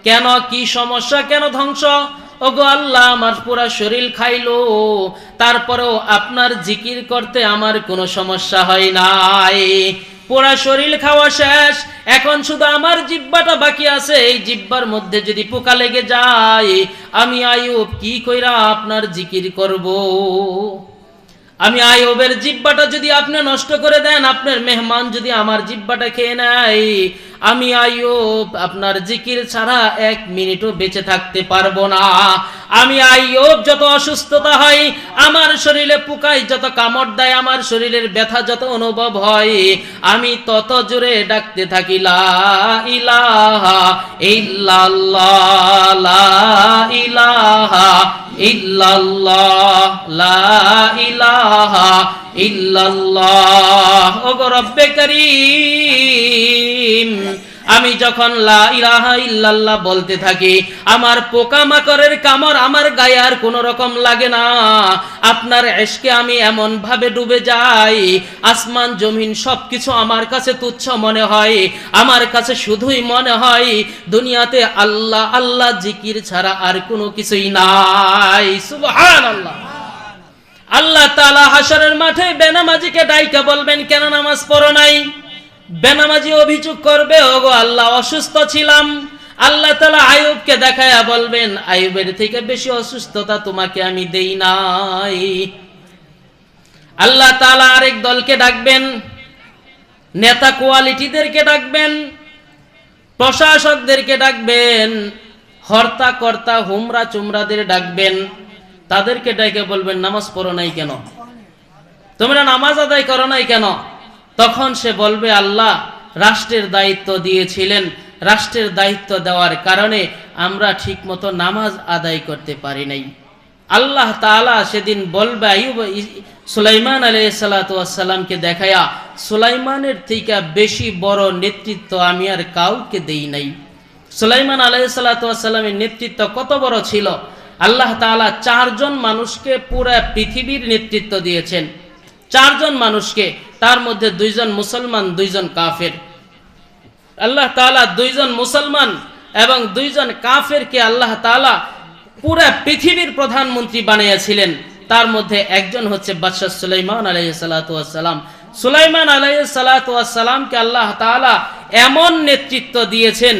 কেন, কি সমস্যা, কেন ধ্বংস? ওগো আল্লাহ, আমার পুরা শরীর খাইলো, তারপরেও আপনার জিকির করতে আমার কোনো সমস্যা হয় নাই। পুরা শরীর খাওয়া শেষ, এখন শুধু আমার জিহ্বাটা বাকি আছে। এই জিহ্বার মধ্যে যদি পোকা লেগে যায়, আমি আইয়ুব কি কইরা আপনার জিকির করব? আমি আইয়ুবের জিহ্বাটা যদি আপনি নষ্ট করে দেন, আপনার মেহমান যদি আমার জিহ্বাটা খেয়ে নেয়, আমি আইয়ুব আপনার জিকির ছাড়া 1 মিনিটও বেঁচে থাকতে পারবো না। আমি আইয়ুব যত অসুস্থতা হয়, আমার শরীরে পোকায় যত কামড় দেয়, আমার শরীরের ব্যথা যত অনুভব হয়, আমি তত জোরে ডাকতে থাকি, লা ইলাহা ইল্লাল্লাহ, লা ইলাহা ইল্লাল্লাহ, লা ইলাহা ইল্লাল্লাহ। ওগো রব্বে কারীম, আমি যখন লা ইলাহা ইল্লাল্লাহ বলতে থাকি, আমার পোকামাকড়ের কামড় আমার গায়ে আর কোনো রকম লাগে না। আপনার ইশকে আমি এমন ভাবে ডুবে যাই, আসমান জমিন সবকিছু আমার কাছে তুচ্ছ মনে হয়। আমার কাছে শুধুই মনে হয় দুনিয়াতে আল্লাহ আল্লাহ জিকির ছাড়া আর কোনো কিছুই নাই। সুবহানাল্লাহ। আল্লাহ তাআলা হাশরের মাঠে বেনামাজিকে ডাইকা বলবেন, কেন নামাজ পড়ো নাই? বেনামাজি অভিযোগ করবে, ওগো আল্লাহ, অসুস্থ ছিলাম। আল্লাহ তাআলা আইয়ুবকে দেখায়া বলবেন, আইয়ুবের থেকে বেশি অসুস্থতা তোমাকে আমি দেই নাই। আল্লাহ তাআলা আরেক দলকে ডাকবেন, নেতা কোয়ালিটিদেরকে ডাকবেন, প্রশাসকদেরকে ডাকবেন, হর্তা কর্তা হুমরা চুমরাদের ডাকবেন। তাদেরকে ডেকে বলবেন, নামাজ পড়ো নাই কেন? তোমরা নামাজ আদায় করো নাই কেন? তখন সে বলবে, আল্লাহ রাষ্ট্রের দায়িত্ব দিয়েছিলেন, রাষ্ট্রের দায়িত্ব দেওয়ার কারণে আমরা ঠিকমতো নামাজ আদায় করতে পারি নাই। আল্লাহ তাআলা সেদিন বলবে আইয়ুব সুলাইমান আলাইহিস সালাতু ওয়াস সালামকে দেখায়া, সুলাইমানের থেকে বেশি বড় নেতৃত্ব আমি আর কাউকে দেই নাই। সুলাইমান আলাইহিস সালাতু ওয়াস সালামের নেতৃত্ব কত বড় ছিল! আল্লাহ তাআলা 4 জন মানুষকে পুরা পৃথিবীর নেতৃত্ব দিয়েছেন। 4 জন মানুষকে, তার মধ্যে 2 জন মুসলমান, 2 জন কাফের। আল্লাহ তাআলা 2 জন মুসলমান এবং 2 জন কাফেরকে আল্লাহ তাআলা পুরা পৃথিবীর প্রধানমন্ত্রী বানিয়েছিলেন। তার মধ্যে একজন হচ্ছে বাদশা সুলাইমান আলাইহিস সালাতু ওয়াস সালাম। সুলাইমান আলাইহিস সালাতু ওয়াস সালামকে আল্লাহ তাআলা এমন নেতৃত্ব দিয়েছেন,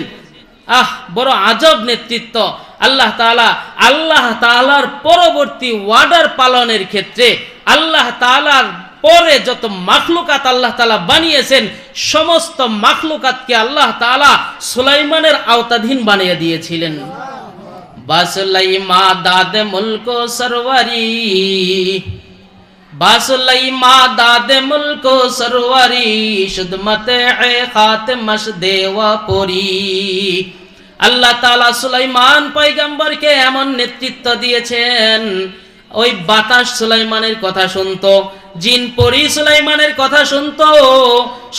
বড় আজব নেতৃত্ব। আল্লাহ তাআলার পরবর্তী ওয়ার্ডার পালনের ক্ষেত্রে আল্লাহ তাআলার পরে যত মাখলুকাত আল্লাহ তাআলা বানিয়েছেন, সমস্ত মাখলুকাতকে আল্লাহ তাআলা সুলাইমানের আওতাধীন বানিয়ে দিয়েছিলেন। बासुलैमा दाद मुल्को सरवरी, बासुलैमा दाद मुल्को सरवरी, शुद्मते खातिमश देवा परी। আল্লাহ তাআলা সুলাইমান পয়গম্বরকে এমন নেতৃত্ব দিয়েছেন, ওই বাতাস সুলাইমানের কথা শুনতো, জিন পরি সুলাইমানের কথা শুনতো,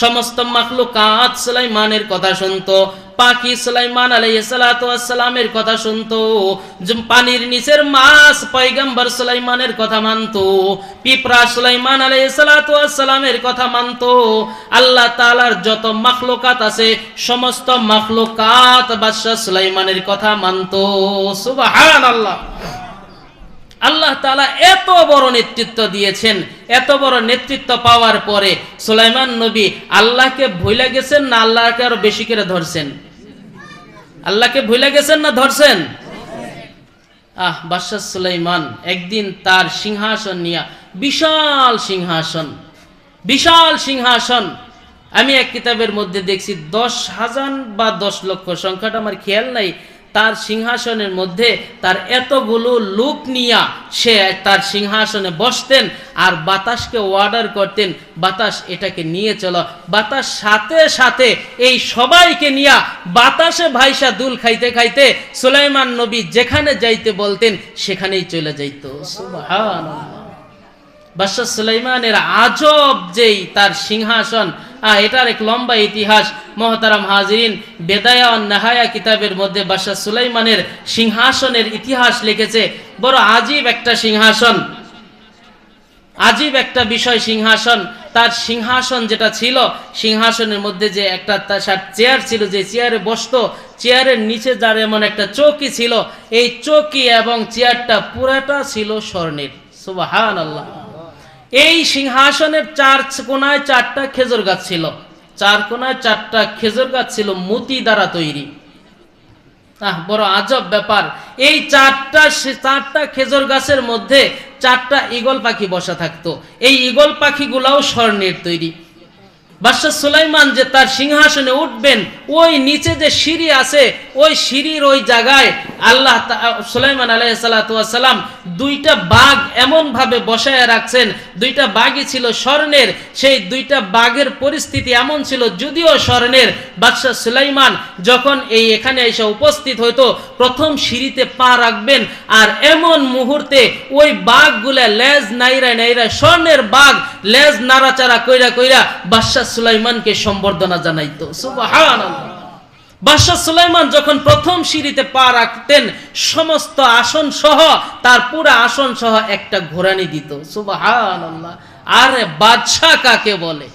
সমস্ত মাখলুকাত সুলাইমানের কথা শুনতো, পাখি সুলাইমান আলাইহিস সালাতু ওয়াস সালামের কথা শুনতো, পানির নিচের মাছ পয়গম্বর সুলাইমানের কথা মানতো, পিঁপড়া সুলাইমান আলাইহিস সালাতু ওয়াস সালামের কথা মানতো। আল্লাহ তাআলার যত মাখলুকাত আছে সমস্ত মাখলুকাত বাদশা সুলাইমানের কথা মানতো। সুবহানাল্লাহ। আল্লাহ তাআলা এত বড় নেতৃত্ব দিয়েছেন, এত বড় নেতৃত্ব পাওয়ার পরে সুলাইমান নবী আল্লাহকে ভুলে গেছেন না আল্লাহকে আরো বেশি করে ধরছেন? আল্লাহকে ভুলে গেছেন না ধরছেন? বাদশা সুলাইমান একদিন তার সিংহাসন নিয়ে, বিশাল সিংহাসন, বিশাল সিংহাসন, আমি এক কিতাবের মধ্যে দেখছি 10,000 বা 10 লক্ষ, সংখ্যাটা আমার খেয়াল নাই, তার সিংহাসনের মধ্যে তার এতগুলো লোক নিয়া সে তার সিংহাসনে বসতেন আর বাতাসকে অর্ডার করতেন, বাতাস এটাকে নিয়ে চলো। বাতাস সাথে সাথে এই সবাইকে নিয়া বাতাসে ভাইসা দুল খাইতে খাইতে সুলাইমান নবী যেখানে যাইতে বলতেন সেখানেই চলে যাইত। সুবহানাল্লাহ। বাদশা সুলাইমানের আজব যেই তার সিংহাসন, এটার এক লম্বা ইতিহাস। মুহতারাম হাজিরিন, বেদায়া ওয়ান নিহায়া কিতাবের মধ্যে বাদশা সুলাইমানের সিংহাসনের ইতিহাস লিখেছে। বড় আজীব একটা সিংহাসন, আজীব একটা বিষয় সিংহাসন। তার সিংহাসন যেটা ছিল, সিংহাসনের মধ্যে যে একটা তার চেয়ার ছিল, যে চেয়ারে বসতো, চেয়ারের নিচে যার এমন একটা চৌকি ছিল, এই চৌকি এবং চেয়ারটা পুরাটা ছিল স্বর্ণের। সুবহানাল্লাহ। এই সিংহাসনের 4 কোণায় 4টা খেজুর গাছ ছিল, 4 কোণায় 4টা খেজুর গাছ ছিল মতি দ্বারা তৈরি। বড় আজব ব্যাপার। এই 4টা খেজুর গাছের মধ্যে 4টা ঈগল পাখি বসা থাকতো, এই ঈগল পাখিগুলাও স্বর্ণের তৈরি। বাদশা সুলাইমান যে তার সিংহাসনে উঠবেন, ওই নিচে যে সিঁড়ি আছে, ওই সিঁড়ির ওই জায়গায় আল্লাহ সুলাইমান আলাইহিস সালাতু ওয়াস সালাম 2টা বাঘ এমন ভাবে বসায় রাখছেন, 2টা বাঘই ছিল স্বর্ণের। সেই 2টা বাঘের পরিস্থিতি এমন ছিল, যদিও স্বর্ণের, বাদশা সুলাইমান যখন এখানে এসে উপস্থিত হইতো, প্রথম সিঁড়িতে পা রাখবেন আর এমন মুহূর্তে ওই বাঘগুলা লেজ নাইরা নাইরা, স্বর্ণের বাঘ লেজ নাড়াচাড়া কইরা কইরা বাদশা সুলাইমানকে সম্বর্ধনা জানাইতো। সুবহানাল্লাহ। বাদশা সুলাইমান যখন প্রথম সিঁড়িতে পা রাখতেন, সমস্ত আসন সহ, তার পুরো আসন সহ একটা ঘোরানি দিত। সুবহানাল্লাহ। আরে বাদশা কাকে বলে?